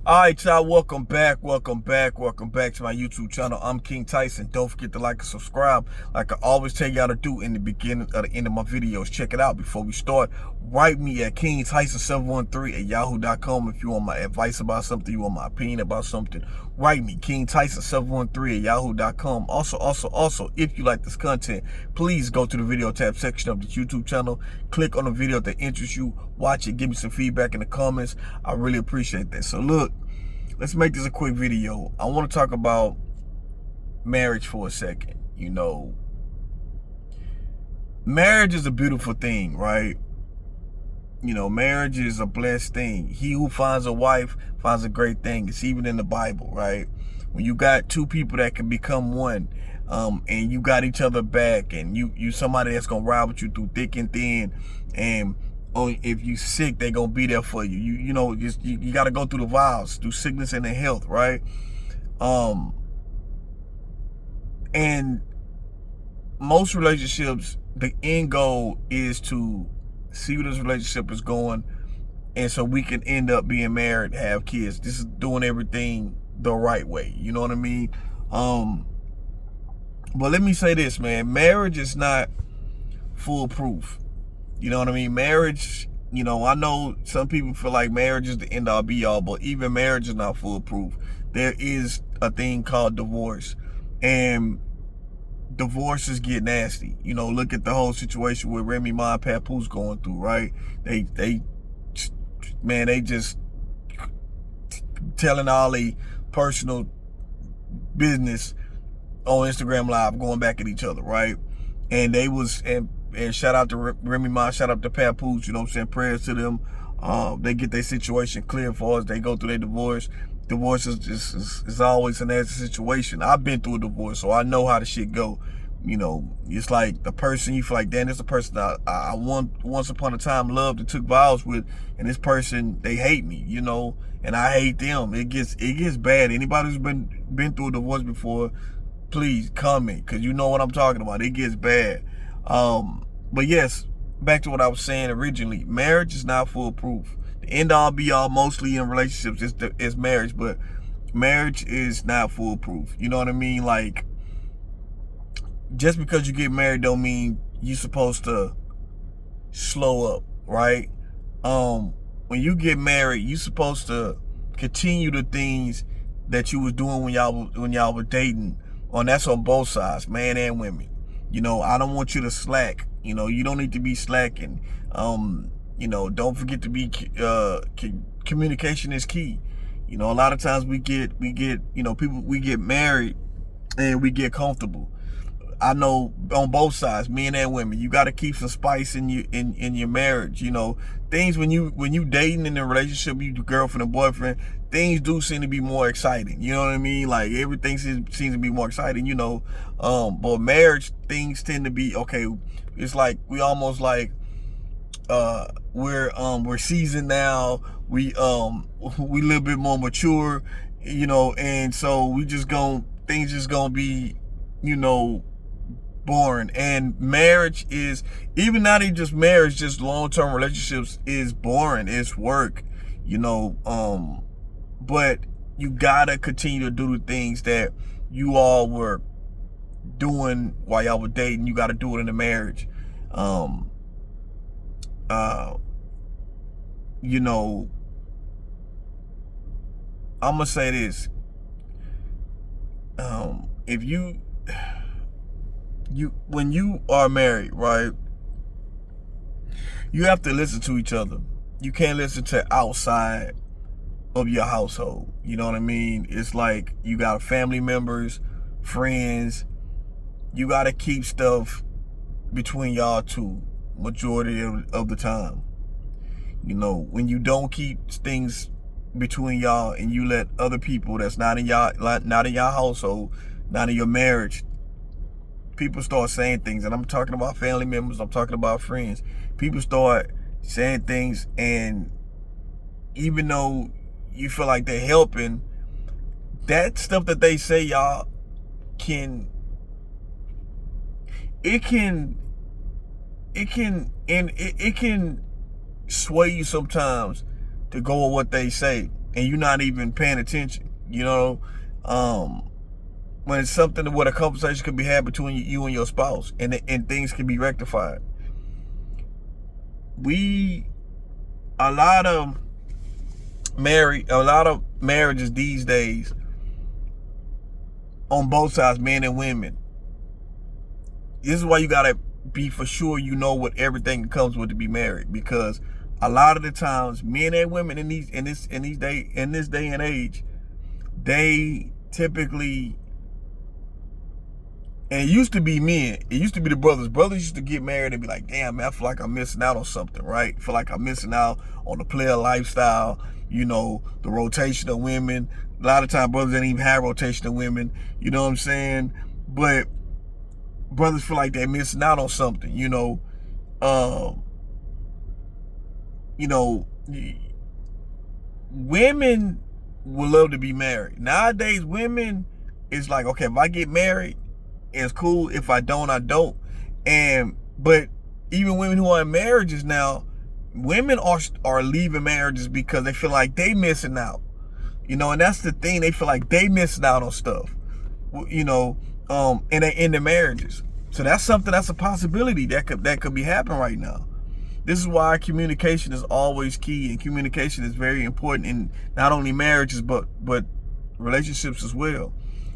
All right, y'all, welcome back to my YouTube channel. I'm King Tyson. Don't forget to like and subscribe like I always tell y'all to do in the beginning or the end of my videos. Check it out before we start. Write me at KingTyson713@yahoo.com if you want my advice about something, you want my opinion about something. Write me, KingTyson713@yahoo.com. Also, if you like this content, please go to the video tab section of the YouTube channel. Click on the video that interests you. Watch it. Give me some feedback in the comments. I really appreciate that. So look, let's make this a quick video. I want to talk about marriage for a second. You know, marriage is a beautiful thing, right? You know, marriage is a blessed thing. He who finds a wife finds a great thing. It's even in the Bible, right? When you got two people that can become one, and you got each other back, and you somebody that's gonna ride with you through thick and thin, and if you sick, they gonna be there for you. You got to go through the vows, through sickness and in health, right? And most relationships, the end goal is to see where this relationship is going, and so we can end up being married, have kids. This is doing everything the right way. You know what I mean? But let me say this, man. Marriage is not foolproof. You know what I mean? Marriage, you know, I know some people feel like marriage is the end all be all, but even marriage is not foolproof. There is a thing called divorce, and divorces get nasty. You know, look at the whole situation with Remy Ma and Papoose going through, right? They just telling all the personal business on Instagram Live, going back at each other, right? And they was, and shout out to Remy Ma, shout out to Papoose, you know what I'm saying? Prayers to them. They get their situation clear for us. They go through their divorce. Divorce is always a nasty situation. I've been through a divorce, so I know how the shit go. You know, it's like the person you feel like, damn, this is the person that I once upon a time loved and took vows with, and this person, they hate me, you know, and I hate them. It gets bad. Anybody who's been through a divorce before, please comment, because you know what I'm talking about. It gets bad. But yes, back to what I was saying originally. Marriage is not foolproof. The end all be all mostly in relationships is marriage, but marriage is not foolproof. You know what I mean? Like, just because you get married don't mean you're supposed to slow up, right? When you get married, you're supposed to continue the things that you was doing when y'all were dating. And that's on both sides, man and women. You know, I don't want you to slack. You know, you don't need to be slacking. You know, don't forget to be communication is key. You know, a lot of times we get you know, we get married and we get comfortable. I know on both sides, men and women, you got to keep some spice in your marriage. You know, things when you dating in a relationship, you girlfriend and boyfriend, things do seem to be more exciting. You know what I mean? Like everything seems to be more exciting. You know, but marriage, things tend to be okay. It's like we almost like we're seasoned now. We a little bit more mature. You know, and so things just gonna be, you know, boring. And marriage is, even not even just marriage, just long-term relationships is boring. It's work, you know. But you gotta continue to do the things that you all were doing while y'all were dating. You gotta do it in the marriage. You know, I'm gonna say this. If when you are married, right, you have to listen to each other. You can't listen to outside of your household. You know what I mean? It's like you got family members, friends. You got to keep stuff between y'all two majority of the time. You know, when you don't keep things between y'all and you let other people that's not in your household, not in your marriage, people start saying things. And I'm talking about family members, I'm talking about friends. People start saying things, and even though you feel like they're helping, that stuff that they say, y'all, can sway you sometimes to go with what they say. and you're not even paying attention. You know, when it's something where a conversation could be had between you and your spouse, and things can be rectified. A lot of marriages these days, on both sides, men and women. This is why you gotta be for sure you know what everything comes with to be married, because a lot of the times, men and women in this day and age, they typically, and it used to be men, it used to be the brothers. Brothers used to get married and be like, damn, man, I feel like I'm missing out on something, right? I feel like I'm missing out on the player lifestyle, you know, the rotation of women. A lot of times brothers didn't even have rotation of women, you know what I'm saying? But brothers feel like they're missing out on something, you know. Women would love to be married. Nowadays, women, it's like, okay, if I get married, it's cool. If I don't, I don't. But even women who are in marriages now, women are leaving marriages because they feel like they missing out. You know, and that's the thing. They feel like they missing out on stuff, you know, and they end their marriages. So that's a possibility that could be happening right now. This is why communication is always key, and communication is very important in not only marriages but relationships as well.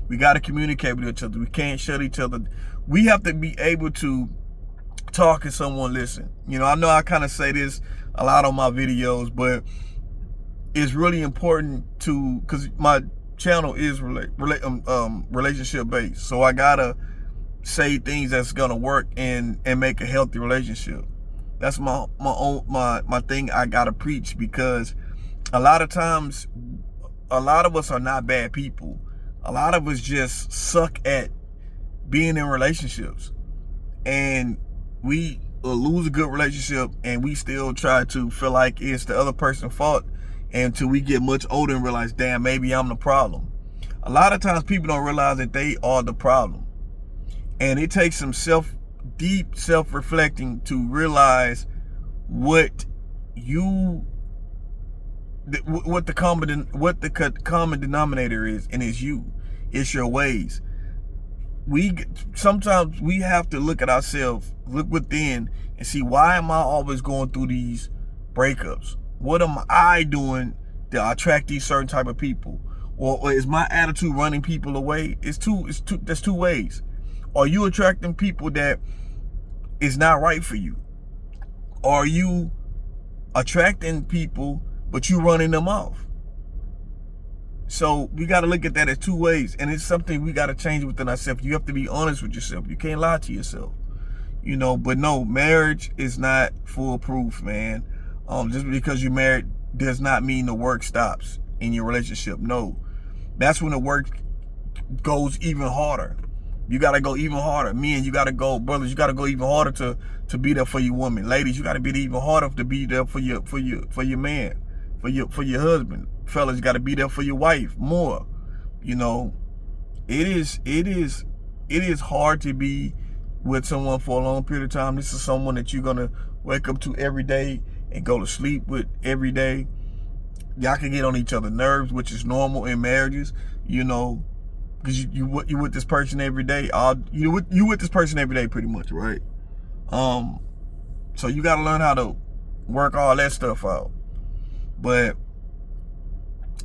We got to communicate with each other. We can't shut each other. We have to be able to talk and someone listen. You know, I know I kind of say this a lot on my videos, but it's really important to, because my channel is relationship based, so I gotta say things that's gonna work and make a healthy relationship. That's my thing I gotta preach, because a lot of times, a lot of us are not bad people. A lot of us just suck at being in relationships, and we lose a good relationship and we still try to feel like it's the other person's fault until we get much older and realize, damn, maybe I'm the problem. A lot of times people don't realize that they are the problem, and it takes some deep self-reflecting to realize what the common denominator is, and it's you. It's your ways. Sometimes we have to look at ourselves, look within, and see, why am I always going through these breakups? What am I doing to attract these certain type of people? Or is my attitude running people away? There's two ways. Are you attracting people that is not right for you? Or are you attracting people but you running them off? So we got to look at that as two ways, and it's something we got to change within ourselves. You have to be honest with yourself. You can't lie to yourself, you know. But no, marriage is not foolproof, man. Just because you're married does not mean the work stops in your relationship. No, that's when the work goes even harder. You got to go even harder. Men, you got to go, brothers, you got to go even harder to be there for your woman. Ladies, you got to be even harder to be there for your man, for your husband. Fellas, you got to be there for your wife more. You know, it is hard to be with someone for a long period of time. This is someone that you're gonna wake up to every day and go to sleep with every day. Y'all can get on each other's nerves, which is normal in marriages, you know, because you with this person every day. You with this person every day, pretty much, right? So you got to learn how to work all that stuff out. But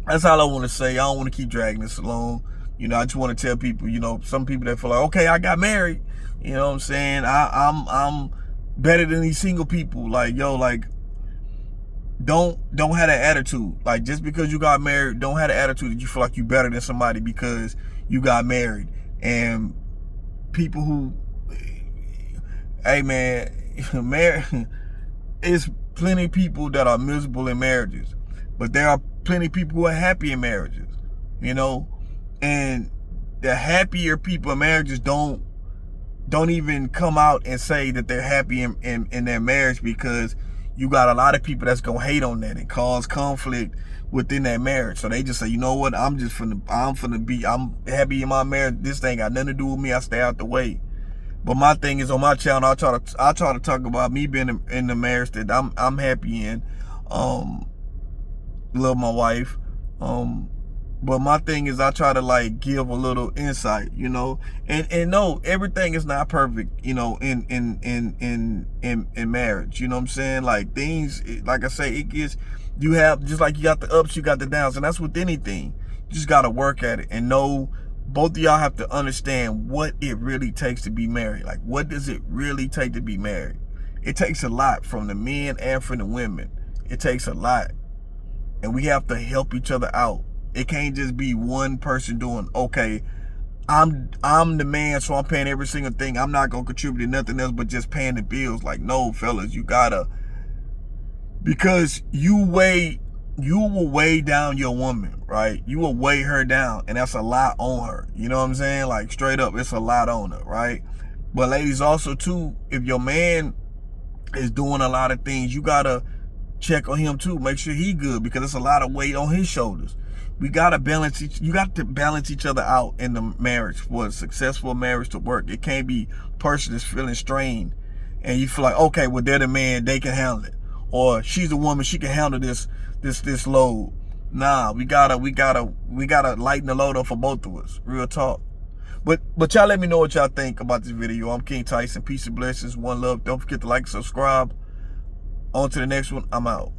that's all I want to say. I don't want to keep dragging this along. You know, I just want to tell people, you know, some people that feel like, okay, I got married. You know what I'm saying? I'm better than these single people. Like, yo, like, don't have that attitude. Like, just because you got married, don't have the attitude that you feel like you better than somebody because you got married. And people who, hey man, it's plenty of people that are miserable in marriages, but there are plenty of people who are happy in marriages, you know. And the happier people in marriages don't even come out and say that they're happy in their marriage, because you got a lot of people that's gonna hate on that and cause conflict within that marriage. So they just say, you know what, I'm happy in my marriage. This thing got nothing to do with me. I stay out the way. But my thing is, on my channel, I try to talk about me being in the marriage that I'm happy in. Love my wife, But my thing is I try to like give a little insight, you know, and no, everything is not perfect, you know, in marriage. You know what I'm saying? Like things, like I say, it gets, you have, just like you got the ups, you got the downs, and that's with anything. You just got to work at it and know. Both of y'all have to understand what it really takes to be married. Like, what does it really take to be married? It takes a lot from the men and from the women. It takes a lot. And we have to help each other out. It can't just be one person doing, okay, I'm the man, so I'm paying every single thing. I'm not going to contribute to nothing else but just paying the bills. Like, no, fellas, you got to, because you will weigh down your woman, right? You will weigh her down, and that's a lot on her. You know what I'm saying? Like, straight up, it's a lot on her, right? But ladies, also too, if your man is doing a lot of things, you gotta check on him too. Make sure he good, because it's a lot of weight on his shoulders. We gotta balance you got to balance each other out in the marriage for a successful marriage to work. It can't be person that's feeling strained and you feel like, okay, well, they're the man, they can handle it. Or she's a woman, she can handle this load. Nah, we gotta lighten the load up for both of us. Real talk. But y'all let me know what y'all think about this video. I'm King Tyson. Peace and blessings. One love. Don't forget to like and subscribe. On to the next one. I'm out.